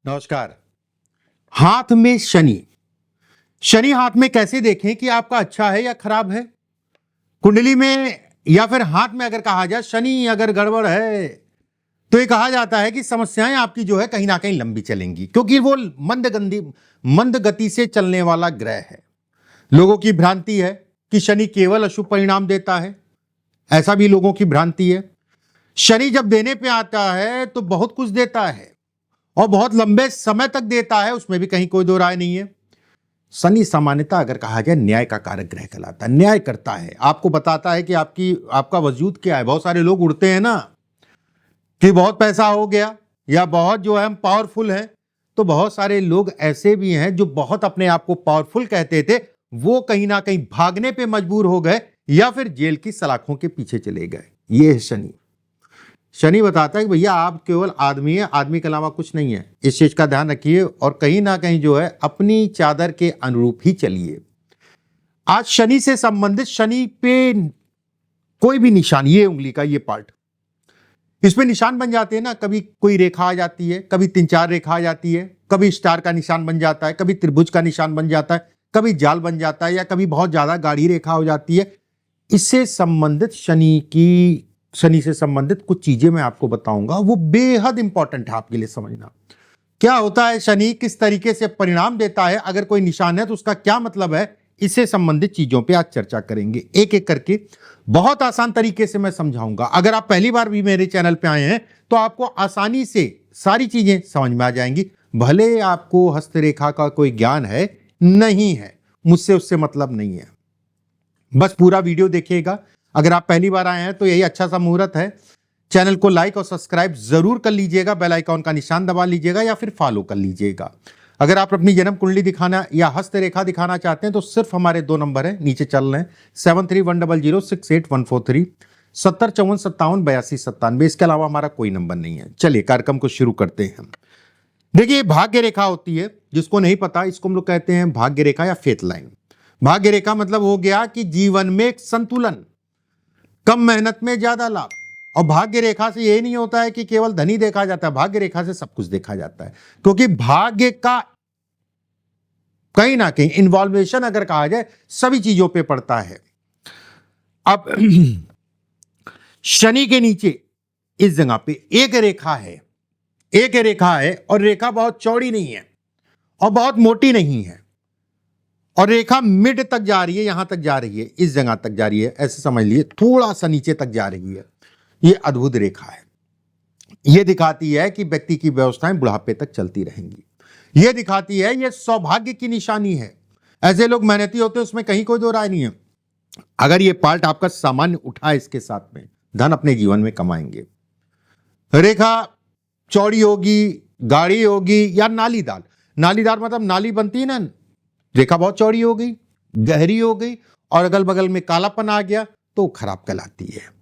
नमस्कार। हाथ में शनि। शनि हाथ में कैसे देखें कि आपका अच्छा है या खराब है? कुंडली में या फिर हाथ में अगर कहा जाए शनि अगर गड़बड़ है तो ये कहा जाता है कि समस्याएं आपकी जो है कहीं ना कहीं लंबी चलेंगी, क्योंकि वो मंद गति से चलने वाला ग्रह है। लोगों की भ्रांति है कि शनि केवल अशुभ परिणाम देता है, ऐसा भी लोगों की भ्रांति है। शनि जब देने पे आता है तो बहुत कुछ देता है और बहुत लंबे समय तक देता है, उसमें भी कहीं कोई दो राय नहीं है। शनि सामान्यतः अगर कहा जाए न्याय का कारक ग्रह कहलाता है, न्याय करता है, आपको बताता है कि आपका वजूद क्या है। बहुत सारे लोग उड़ते हैं ना कि बहुत पैसा हो गया या बहुत जो है हम पावरफुल हैं, तो बहुत सारे लोग ऐसे भी हैं जो बहुत अपने आप को पावरफुल कहते थे, वो कहीं ना कहीं भागने पे मजबूर हो गए या फिर जेल की सलाखों के पीछे चले गए। ये है शनि। शनि बताता है कि भैया आप केवल आदमी है, आदमी के अलावा कुछ नहीं है। इस चीज का ध्यान रखिए और कहीं ना कहीं जो है अपनी चादर के अनुरूप ही चलिए। आज शनि से संबंधित, शनि पे कोई भी निशान, ये उंगली का ये पार्ट, इसमें निशान बन जाते हैं ना, कभी कोई रेखा आ जाती है, कभी 3-4 रेखा आ जाती है, कभी स्टार का निशान बन जाता है, कभी त्रिभुज का निशान बन जाता है, कभी जाल बन जाता है या कभी बहुत ज्यादा गाढ़ी रेखा हो जाती है। इससे संबंधित शनि से संबंधित कुछ चीजें मैं आपको बताऊंगा, वो बेहद इंपॉर्टेंट है आपके लिए समझना। क्या होता है शनि, किस तरीके से परिणाम देता है, अगर कोई निशान है तो उसका क्या मतलब है, इससे संबंधित चीजों पे आज चर्चा करेंगे एक एक करके। बहुत आसान तरीके से मैं समझाऊंगा। अगर आप पहली बार भी मेरे चैनल पे आए हैं तो आपको आसानी से सारी चीजें समझ में आ जाएंगी। भले आपको हस्तरेखा का कोई ज्ञान है नहीं है, मुझसे उससे मतलब नहीं है, बस पूरा वीडियो देखिएगा। अगर आप पहली बार आए हैं तो यही अच्छा सा मुहूर्त है, चैनल को लाइक और सब्सक्राइब जरूर कर लीजिएगा, बेल आइकॉन का निशान दबा लीजिएगा या फिर फॉलो कर लीजिएगा। अगर आप अपनी जन्म कुंडली दिखाना या हस्तरेखा दिखाना चाहते हैं तो सिर्फ हमारे 2 नंबर हैं, नीचे चल रहे हैं, 7310068143, 7054578297। इसके अलावा हमारा कोई नंबर नहीं है। चलिए कार्यक्रम को शुरू करते हैं। देखिए, भाग्य रेखा होती है, जिसको नहीं पता इसको हम लोग कहते हैं भाग्य रेखा या फेथ लाइन। भाग्य रेखा मतलब हो गया कि जीवन में एक संतुलन, कम मेहनत में ज्यादा लाभ। और भाग्य रेखा से यही नहीं होता है कि केवल धनी देखा जाता है, भाग्य रेखा से सब कुछ देखा जाता है, क्योंकि भाग्य का कहीं ना कहीं इन्वॉल्वेशन अगर कहा जाए सभी चीजों पे पड़ता है। अब शनि के नीचे इस जगह पे एक रेखा है, एक रेखा है और रेखा बहुत चौड़ी नहीं है और बहुत मोटी नहीं है, और रेखा मिड तक जा रही है, यहां तक जा रही है, इस जगह तक जा रही है, ऐसे समझ लिए, थोड़ा सा नीचे तक जा रही है। ये अद्भुत रेखा है। यह दिखाती है कि व्यक्ति की व्यवस्थाएं बुढ़ापे तक चलती रहेंगी। यह दिखाती है, यह सौभाग्य की निशानी है। ऐसे लोग मेहनती होते हैं, उसमें कहीं कोई दो राय नहीं है। अगर यह पार्ट आपका सामान्य उठा है, इसके साथ में धन अपने जीवन में कमाएंगे। रेखा चौड़ी होगी, गाढ़ी होगी या नालीदार। नालीदार मतलब नाली बनती है ना, रेखा बहुत चौड़ी हो गई, गहरी हो गई और अगल बगल में कालापन आ गया तो खराब कहलाती है।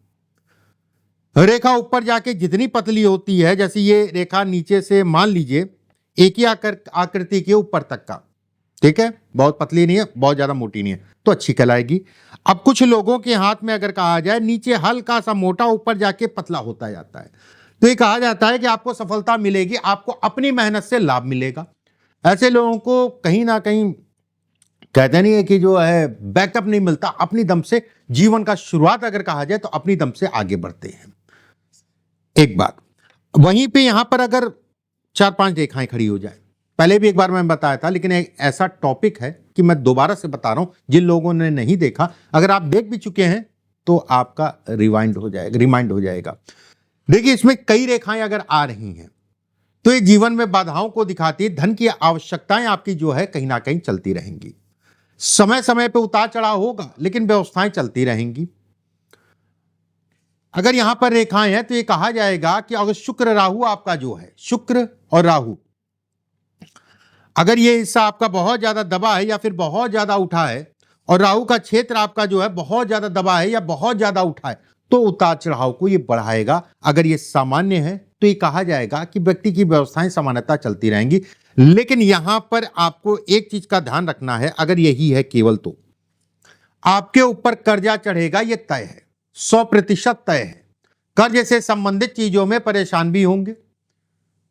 रेखा ऊपर जाके जितनी पतली होती है, जैसे ये रेखा नीचे से मान लीजिए एक ही आकृति के ऊपर तक का, ठीक है, बहुत पतली नहीं है, बहुत ज्यादा मोटी नहीं है, तो अच्छी कहलाएगी। अब कुछ लोगों के हाथ में अगर कहा जाए नीचे हल्का सा मोटा, ऊपर जाके पतला होता जाता है, तो ये कहा जाता है कि आपको सफलता मिलेगी, आपको अपनी मेहनत से लाभ मिलेगा। ऐसे लोगों को कहीं ना कहीं कहते नहीं है कि जो है बैकअप नहीं मिलता, अपनी दम से जीवन का शुरुआत अगर कहा जाए तो अपनी दम से आगे बढ़ते हैं। एक बात वहीं पे यहां पर अगर 4-5 रेखाएं खड़ी हो जाए, पहले भी एक बार मैं बताया था, लेकिन एक ऐसा टॉपिक है कि मैं दोबारा से बता रहा हूं, जिन लोगों ने नहीं देखा, अगर आप देख भी चुके हैं तो आपका रिमाइंड हो जाएगा। देखिए, इसमें कई रेखाएं अगर आ रही हैं तो ये जीवन में बाधाओं को दिखाती है। धन की आवश्यकताएं आपकी जो है कहीं ना कहीं चलती रहेंगी। समय समय पे उतार चढ़ाव होगा, लेकिन व्यवस्थाएं चलती रहेंगी। अगर यहां पर रेखाएं हैं तो ये कहा जाएगा कि अगर शुक्र राहु आपका जो है, शुक्र और राहु, अगर ये हिस्सा आपका बहुत ज्यादा दबा है या फिर बहुत ज्यादा उठा है, और राहु का क्षेत्र आपका जो है बहुत ज्यादा दबा है या बहुत ज्यादा उठा है, तो उतार चढ़ाव को ये बढ़ाएगा। अगर ये सामान्य है तो ये कहा जाएगा कि व्यक्ति की व्यवस्थाएं सामान्यता चलती रहेंगी। लेकिन यहां पर आपको एक चीज का ध्यान रखना है, अगर यही है केवल, तो आपके ऊपर कर्जा चढ़ेगा, यह तय है, 100% तय है। कर्ज से संबंधित चीजों में परेशान भी होंगे,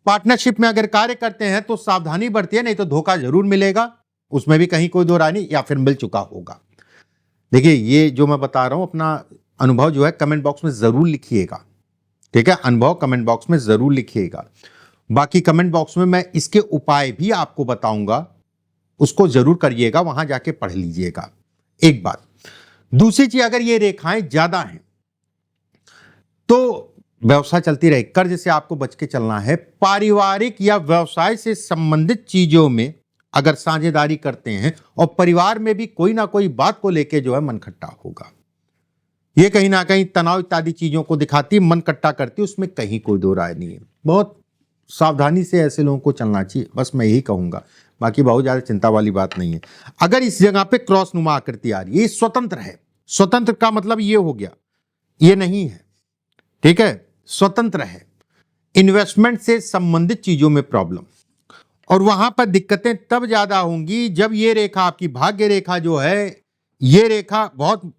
पार्टनरशिप में अगर कार्य करते हैं तो सावधानी बरतिए, नहीं तो धोखा जरूर मिलेगा, उसमें भी कहीं कोई दो राय नहीं, या फिर मिल चुका होगा। देखिए, ये जो मैं बता रहा हूं अपना अनुभव जो है कमेंट बॉक्स में जरूर लिखिएगा, ठीक है, अनुभव कमेंट बॉक्स में जरूर लिखिएगा। बाकी कमेंट बॉक्स में मैं इसके उपाय भी आपको बताऊंगा, उसको जरूर करिएगा, वहां जाके पढ़ लीजिएगा। एक बात। दूसरी चीज, अगर ये रेखाएं ज्यादा हैं तो व्यवसाय चलती रहे, कर्ज से आपको बच के चलना है। पारिवारिक या व्यवसाय से संबंधित चीजों में अगर साझेदारी करते हैं और परिवार में भी कोई ना कोई बात को लेके जो है मन खट्टा होगा, ये कहीं ना कहीं तनाव इत्यादि चीजों को दिखाती, मन कट्टा करती, उसमें कहीं कोई दो राय नहीं है। बहुत सावधानी से ऐसे लोगों को चलना चाहिए, बस मैं यही कहूंगा, बाकी बहुत ज्यादा चिंता वाली बात नहीं है। अगर इस जगह पे क्रॉस नुमा आकृति आ रही है, ये स्वतंत्र है। स्वतंत्र का मतलब ये हो गया, ये नहीं है, ठीक है, स्वतंत्र है। इन्वेस्टमेंट से संबंधित चीजों में प्रॉब्लम, और वहां पर दिक्कतें तब ज्यादा होंगी जब ये रेखा, आपकी भाग्य रेखा जो है, ये रेखा बहुत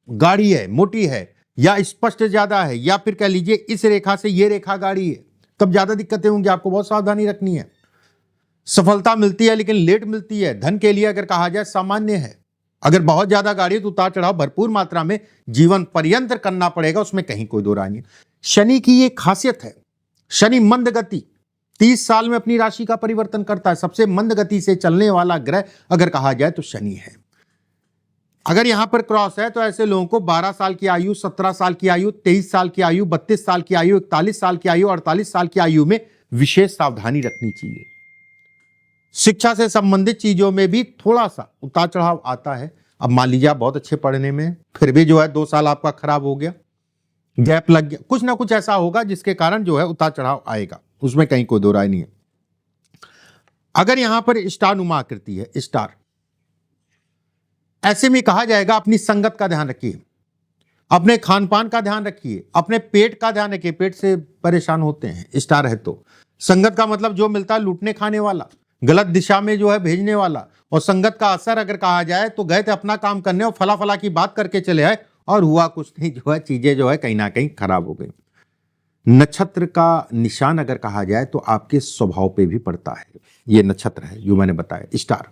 गाढ़ी है, मोटी है, या स्पष्ट ज्यादा है, या फिर कह लीजिए इस रेखा से ये रेखा गाढ़ी है, तब ज्यादा दिक्कतें होंगी। आपको बहुत सावधानी रखनी है। सफलता मिलती है लेकिन लेट मिलती है। धन के लिए अगर कहा जाए सामान्य है, अगर बहुत ज्यादा गाड़ी है तो उतार चढ़ाव भरपूर मात्रा में जीवन पर्यंत करना पड़ेगा, उसमें कहीं कोई दो राय नहीं। शनि की ये खासियत है, शनि मंद गति, 30 साल में अपनी राशि का परिवर्तन करता है। सबसे मंद गति से चलने वाला ग्रह अगर कहा जाए तो शनि है। अगर यहां पर क्रॉस है तो ऐसे लोगों को 12 साल की आयु, 17 साल की आयु, 23 साल की आयु, 32 साल की आयु, 41 साल की आयु, 48 साल की आयु में विशेष सावधानी रखनी चाहिए। शिक्षा से संबंधित चीजों में भी थोड़ा सा उतार चढ़ाव आता है। अब मान लीजिए आप बहुत अच्छे पढ़ने में, फिर भी जो है 2 साल आपका खराब हो गया, गैप लग गया, कुछ ना कुछ ऐसा होगा जिसके कारण जो है उतार चढ़ाव आएगा, उसमें कहीं कोई दो राय नहीं है। अगर यहां पर स्टार नुमा आकृति है, स्टार, ऐसे में कहा जाएगा अपनी संगत का ध्यान रखिए, अपने खान पान का ध्यान रखिए, अपने पेट का ध्यान रखिए। पेट से परेशान होते हैं स्टार है तो। संगत का मतलब जो मिलता है लूटने खाने वाला, गलत दिशा में जो है भेजने वाला। और संगत का असर अगर कहा जाए तो गए थे अपना काम करने और फला फला की बात करके चले आए और हुआ कुछ नहीं, जो है चीजें जो है कहीं ना कहीं खराब हो गई। नक्षत्र का निशान अगर कहा जाए तो आपके स्वभाव पे भी पड़ता है। ये नक्षत्र है जो मैंने बताया, स्टार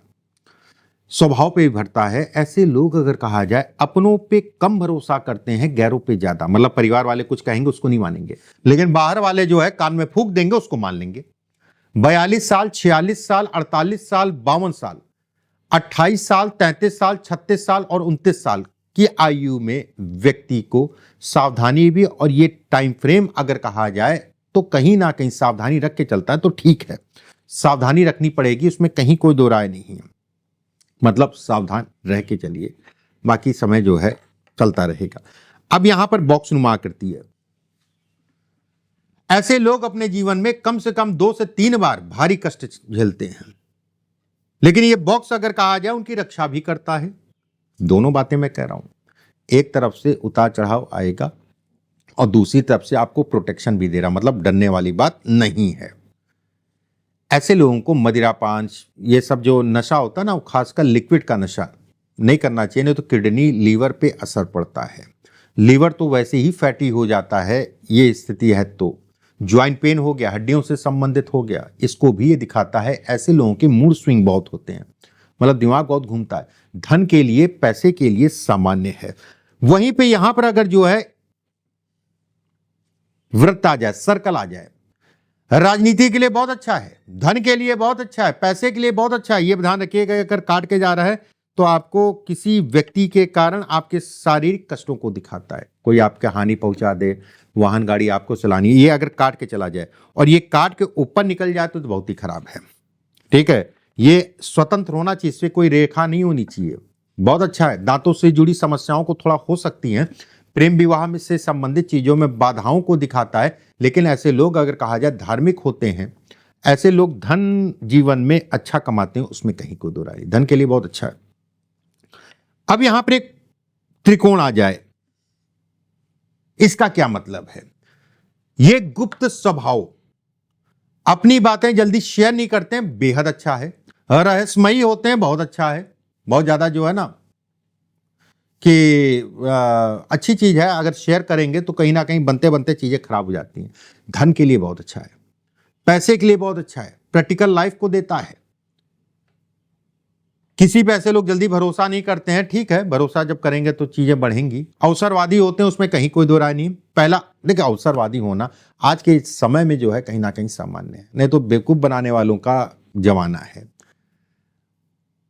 स्वभाव पे भी भरता है। ऐसे लोग अगर कहा जाए अपनों पे कम भरोसा करते हैं, गैरों पे ज्यादा। मतलब परिवार वाले कुछ कहेंगे उसको नहीं मानेंगे, लेकिन बाहर वाले जो है कान में फूंक देंगे उसको मान लेंगे। 42 साल, 46 साल, 48 साल, 52 साल, 28 साल, 33 साल, 36 साल और 29 साल की आयु में व्यक्ति को सावधानी भी, और ये टाइम फ्रेम अगर कहा जाए तो कहीं ना कहीं सावधानी रख के चलता है तो ठीक है, सावधानी रखनी पड़ेगी, उसमें कहीं कोई दो राय नहीं है। मतलब सावधान रह के चलिए, बाकी समय जो है चलता रहेगा। अब यहां पर बॉक्स नुमा आकृति है। ऐसे लोग अपने जीवन में कम से कम 2 से 3 बार भारी कष्ट झेलते हैं, लेकिन ये बॉक्स अगर कहा जाए उनकी रक्षा भी करता है। दोनों बातें मैं कह रहा हूं, एक तरफ से उतार चढ़ाव आएगा और दूसरी तरफ से आपको प्रोटेक्शन भी दे रहा, मतलब डरने वाली बात नहीं है। ऐसे लोगों को मदिरापान, ये सब जो नशा होता है ना, वो खासकर लिक्विड का नशा नहीं करना चाहिए, नहीं तो किडनी लीवर पे असर पड़ता है। लीवर तो वैसे ही फैटी हो जाता है, ये स्थिति है तो ज्वाइंट पेन हो गया, हड्डियों से संबंधित हो गया, इसको भी ये दिखाता है। ऐसे लोगों के मूड स्विंग बहुत होते हैं, मतलब दिमाग बहुत घूमता है। धन के लिए, पैसे के लिए सामान्य है। वहीं पे यहां पर अगर जो है वृत्त आ जाए, सर्कल आ जाए, राजनीति के लिए बहुत अच्छा है, धन के लिए बहुत अच्छा है, पैसे के लिए बहुत अच्छा है। ये ध्यान रखिएगा, अगर काट के जा रहा है तो आपको किसी व्यक्ति के कारण आपके शारीरिक कष्टों को दिखाता है। कोई आपके हानि पहुंचा दे, वाहन गाड़ी आपको चलानी है, ये अगर काट के चला जाए और ये काट के ऊपर निकल जाए तो बहुत ही खराब है, ठीक है। ये स्वतंत्र होना चाहिए, इससे कोई रेखा नहीं होनी चाहिए। बहुत अच्छा है। दांतों से जुड़ी समस्याओं को थोड़ा हो सकती हैं, प्रेम विवाह में से संबंधित चीजों में बाधाओं को दिखाता है, लेकिन ऐसे लोग अगर कहा जाए धार्मिक होते हैं, ऐसे लोग धन जीवन में अच्छा कमाते हैं, उसमें कहीं कोई दो राय, धन के लिए बहुत अच्छा है। अब यहां पर एक त्रिकोण आ जाए, इसका क्या मतलब है? ये गुप्त स्वभाव, अपनी बातें जल्दी शेयर नहीं करते हैं, बेहद अच्छा है। रहस्यमयी होते हैं, बहुत अच्छा है। बहुत ज्यादा जो है ना कि अच्छी चीज है, अगर शेयर करेंगे तो कहीं ना कहीं बनते बनते चीजें खराब हो जाती हैं। धन के लिए बहुत अच्छा है। पैसे के लिए बहुत अच्छा है, प्रैक्टिकल लाइफ को देता है। किसी पे ऐसे लोग जल्दी भरोसा नहीं करते हैं, ठीक है, भरोसा जब करेंगे तो चीजें बढ़ेंगी। अवसरवादी होते हैं, उसमें कहीं कोई दो राय नहीं। पहला देखिए, अवसरवादी होना आज के समय में जो है कहीं ना कहीं सामान्य है, नहीं तो बेवकूफ बनाने वालों का जमाना है।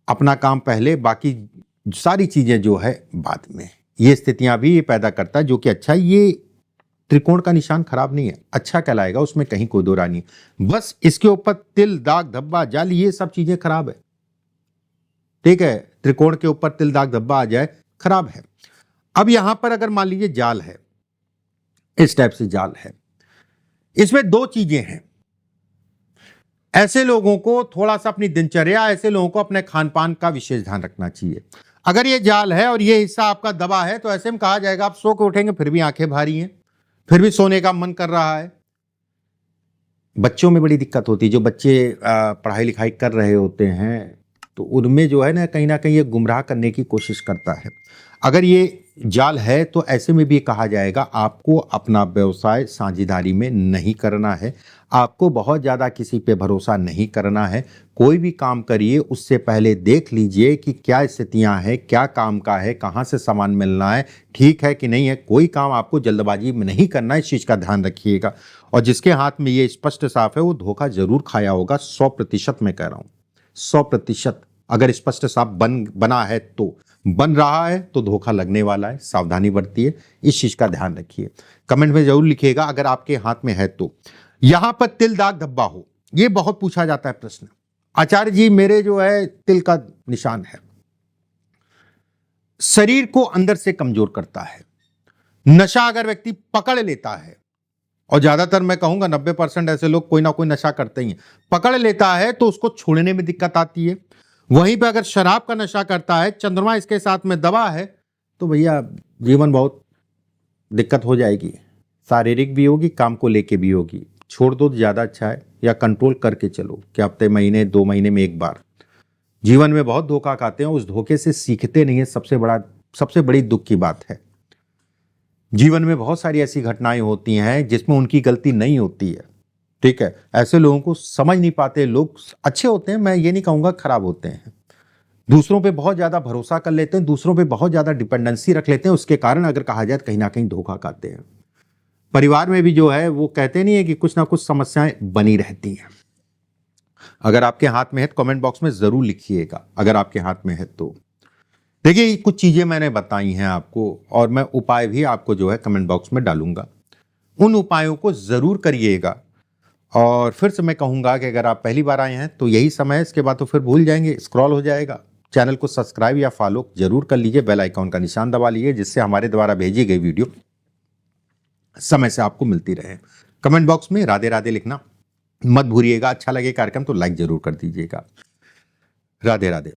अपना काम पहले, बाकी सारी चीजें जो है बाद में। ये स्थितियां भी ये पैदा करता है, जो कि अच्छा है। ये त्रिकोण का निशान खराब नहीं है, अच्छा कहलाएगा, उसमें कहीं कोई दो राय नहीं। बस इसके ऊपर तिल, दाग, धब्बा, जाल, ये सब चीजें खराब है, ठीक है। त्रिकोण के ऊपर तिल, दाग, धब्बा आ जाए, खराब है। अब यहां पर अगर मान लीजिए जाल है, इस टाइप से जाल है, इसमें दो चीजें हैं। ऐसे लोगों को थोड़ा सा अपनी दिनचर्या, ऐसे लोगों को अपने खान पान का विशेष ध्यान रखना चाहिए। अगर ये जाल है और ये हिस्सा आपका दबा है, तो ऐसे में कहा जाएगा आप सो के उठेंगे फिर भी आंखें भारी हैं, फिर भी सोने का मन कर रहा है। बच्चों में बड़ी दिक्कत होती है, जो बच्चे पढ़ाई लिखाई कर रहे होते हैं, तो उनमें जो है ना कहीं ये गुमराह करने की कोशिश करता है। अगर ये जाल है तो ऐसे में भी कहा जाएगा आपको अपना व्यवसाय साझेदारी में नहीं करना है, आपको बहुत ज़्यादा किसी पे भरोसा नहीं करना है। कोई भी काम करिए उससे पहले देख लीजिए कि क्या स्थितियां हैं, क्या काम का है, कहाँ से सामान मिलना है, ठीक है कि नहीं है। कोई काम आपको जल्दबाजी में नहीं करना है, इस चीज़ का ध्यान रखिएगा। और जिसके हाथ में ये स्पष्ट साफ है वो धोखा जरूर खाया होगा, 100% मैं कह रहा हूँ, 100%। अगर स्पष्ट साफ बना है तो, बन रहा है तो धोखा लगने वाला है, सावधानी बरतिए, इस चीज का ध्यान रखिए। कमेंट में जरूर लिखिएगा अगर आपके हाथ में है तो। यहां पर तिल, दाग, धब्बा हो, ये बहुत पूछा जाता है प्रश्न। आचार्य जी मेरे जो है तिल का निशान है, शरीर को अंदर से कमजोर करता है। नशा अगर व्यक्ति पकड़ लेता है, और ज्यादातर मैं कहूंगा 90% ऐसे लोग कोई ना कोई नशा करते ही हैं, पकड़ लेता है तो उसको छोड़ने में दिक्कत आती है। वहीं पे अगर शराब का नशा करता है, चंद्रमा इसके साथ में दबा है, तो भैया जीवन बहुत दिक्कत हो जाएगी, शारीरिक भी होगी, काम को लेके भी होगी। छोड़ दो तो ज्यादा अच्छा है, या कंट्रोल करके चलो कि हफ्ते, महीने, 2 महीने में एक बार। जीवन में बहुत धोखा खाते हैं, उस धोखे से सीखते नहीं है, सबसे बड़ी दुख की बात है। जीवन में बहुत सारी ऐसी घटनाएं होती हैं जिसमें उनकी गलती नहीं होती है, ठीक है। ऐसे लोगों को समझ नहीं पाते। लोग अच्छे होते हैं, मैं ये नहीं कहूंगा खराब होते हैं, दूसरों पे बहुत ज्यादा भरोसा कर लेते हैं, दूसरों पे बहुत ज्यादा डिपेंडेंसी रख लेते हैं, उसके कारण अगर कहा जाए कहीं ना कहीं धोखा खाते हैं। परिवार में भी जो है वो कहते नहीं है कि कुछ ना कुछ समस्याएं बनी रहती हैं। अगर आपके हाथ में है तो कमेंट बॉक्स में जरूर लिखिएगा, अगर आपके हाथ में है तो। देखिए कुछ चीजें मैंने बताई हैं आपको, और मैं उपाय भी आपको जो है कमेंट बॉक्स में डालूंगा, उन उपायों को जरूर करिएगा। और फिर से मैं कहूंगा कि अगर आप पहली बार आए हैं तो यही समय है, इसके बाद तो फिर भूल जाएंगे, स्क्रॉल हो जाएगा। चैनल को सब्सक्राइब या फॉलो जरूर कर लीजिए, बेल आइकॉन का निशान दबा लीजिए, जिससे हमारे द्वारा भेजी गई वीडियो समय से आपको मिलती रहे। कमेंट बॉक्स में राधे राधे लिखना मत भूलिएगा। अच्छा लगे कार्यक्रम तो लाइक जरूर कर दीजिएगा। राधे राधे।